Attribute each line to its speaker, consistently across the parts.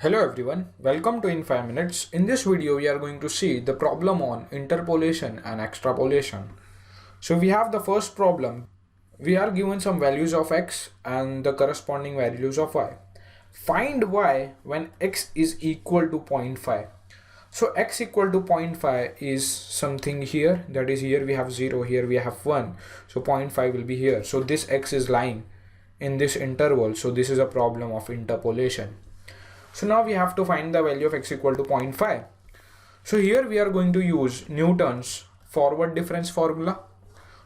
Speaker 1: Hello everyone, welcome to In 5 Minutes. In this video we are going to see the problem on interpolation and extrapolation. So we have the first problem. We are given some values of x and the corresponding values of y. Find y when x is equal to 0.5. So x equal to 0.5 is something here, that is here we have 0, here we have 1. So 0.5 will be here. So this x is lying in this interval. So this is a problem of interpolation. So now we have to find the value of x equal to 0.5. So here we are going to use Newton's forward difference formula.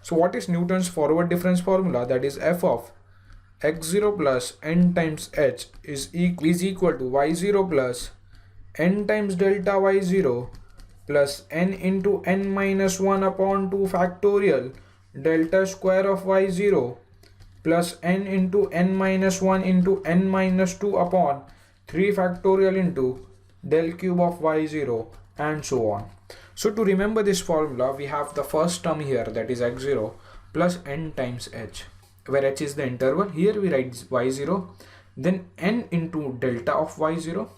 Speaker 1: So what is Newton's forward difference formula? That is f of x0 plus n times h is equal to y0 plus n times delta y0 plus n into n minus 1 upon 2 factorial delta square of y0 plus n into n minus 1 into n minus 2 upon 3 factorial into del cube of y0 and so on. So to remember this formula, we have the first term here, that is x0 plus n times h, where h is the interval. Here we write y0, then n into delta of y0,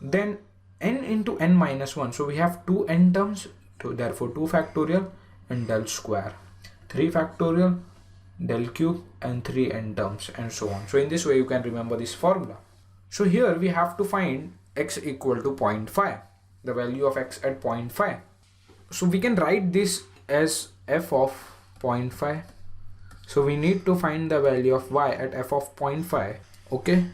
Speaker 1: then n into n minus 1. So we have two n terms, so therefore 2 factorial and del square, 3 factorial, del cube and 3 n terms and so on. So in this way you can remember this formula. So here we have to find x equal to 0.5, the value of x at 0.5. So we can write this as f of 0.5. So we need to find the value of y at f of 0.5. Okay.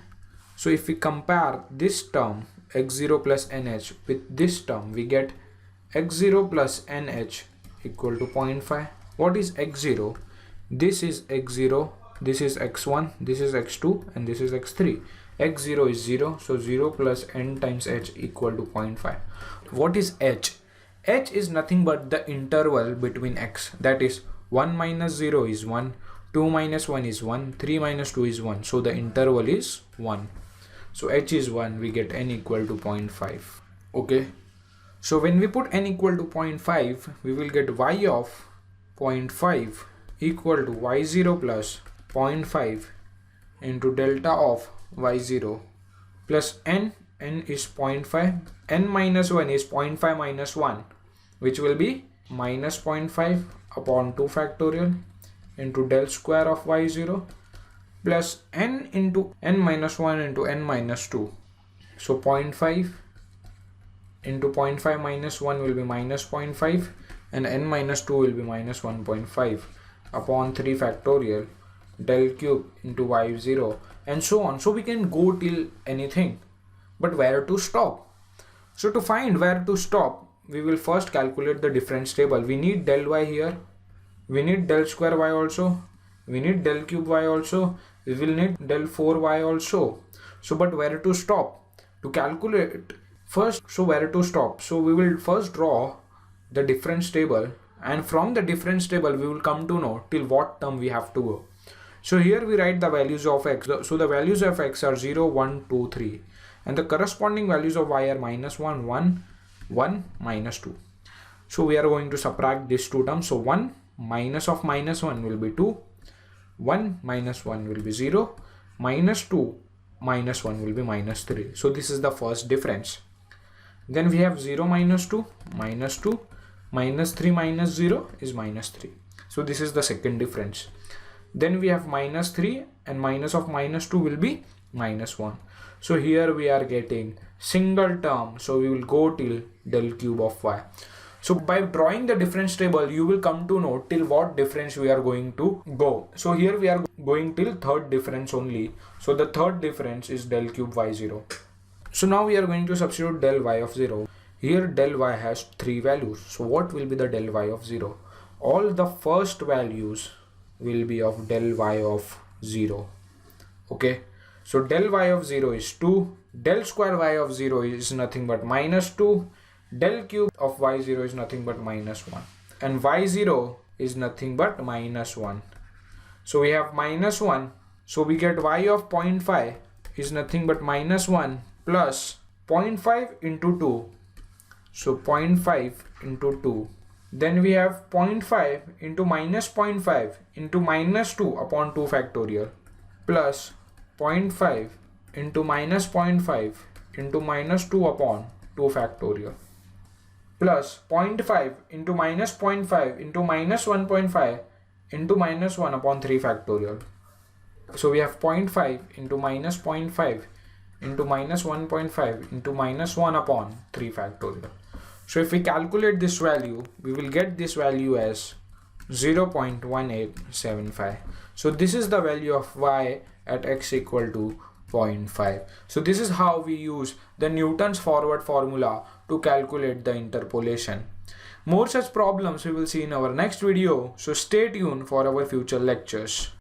Speaker 1: So if we compare this term x0 plus nh with this term, we get x0 plus nh equal to 0.5. What is x0? This is x0, this is x1, this is x2 and this is x3. x0 is 0, so 0 plus n times h equal to 0.5. What is h? H is nothing but the interval between x, that is 1 minus 0 is 1, 2 minus 1 is 1, 3 minus 2 is 1, so the interval is 1. So h is 1, we get n equal to 0.5. Okay, so when we put n equal to 0.5, we will get y of 0.5 equal to y0 plus 0.5 into delta of y0 plus n is 0.5, n minus 1 is 0.5 minus 1, which will be minus 0.5 upon 2 factorial into del square of y0 plus n into n minus 1 into n minus 2. So 0.5 into 0.5 minus 1 will be minus 0.5 and n minus 2 will be minus 1.5 upon 3 factorial del cube into y0 and so on. So we can go till anything, but where to stop? So to find where to stop, we will first calculate the difference table. We need del y here, we need del square y also, we need del cube y also, we will need del 4y also. So but where to stop? To calculate first, so where to stop? So we will first draw the difference table, and from the difference table we will come to know till what term we have to go. So here we write the values of x. So the values of x are 0, 1, 2, 3. And the corresponding values of y are minus 1, 1, 1, minus 2. So we are going to subtract these two terms. So 1 minus of minus 1 will be 2. 1 minus 1 will be 0. Minus 2 minus 1 will be minus 3. So this is the first difference. Then we have 0 minus 2, minus 2. Minus 3 minus 0 is minus 3. So this is the second difference. Then we have minus 3 and minus of minus 2 will be minus 1. So here we are getting single term. So we will go till del cube of y. So by drawing the difference table, you will come to know till what difference we are going to go. So here we are going till third difference only. So the third difference is del cube y0. So now we are going to substitute del y of 0. Here del y has 3 values. So what will be the del y of 0? All the first values will be of del y of 0. Okay, so del y of 0 is 2, del square y of 0 is nothing but minus 2, del cube of y0 is nothing but minus 1, and y0 is nothing but minus 1. So we have minus 1, so we get y of 0.5 is nothing but minus 1 plus 0.5 into 2, so 0.5 into 2. Then we have 0.5 into minus 0.5 into minus 2 upon 2 factorial plus 0.5 into minus 0.5 into minus 2 upon 2 factorial plus 0.5 into minus 0.5 into minus 1.5 into minus 1 upon 3 factorial. So we have 0.5 into minus 0.5 into minus 1.5 into minus 1 upon 3 factorial. So if we calculate this value, we will get this value as 0.1875. So this is the value of y at x equal to 0.5. So this is how we use the Newton's forward formula to calculate the interpolation. More such problems we will see in our next video, so stay tuned for our future lectures.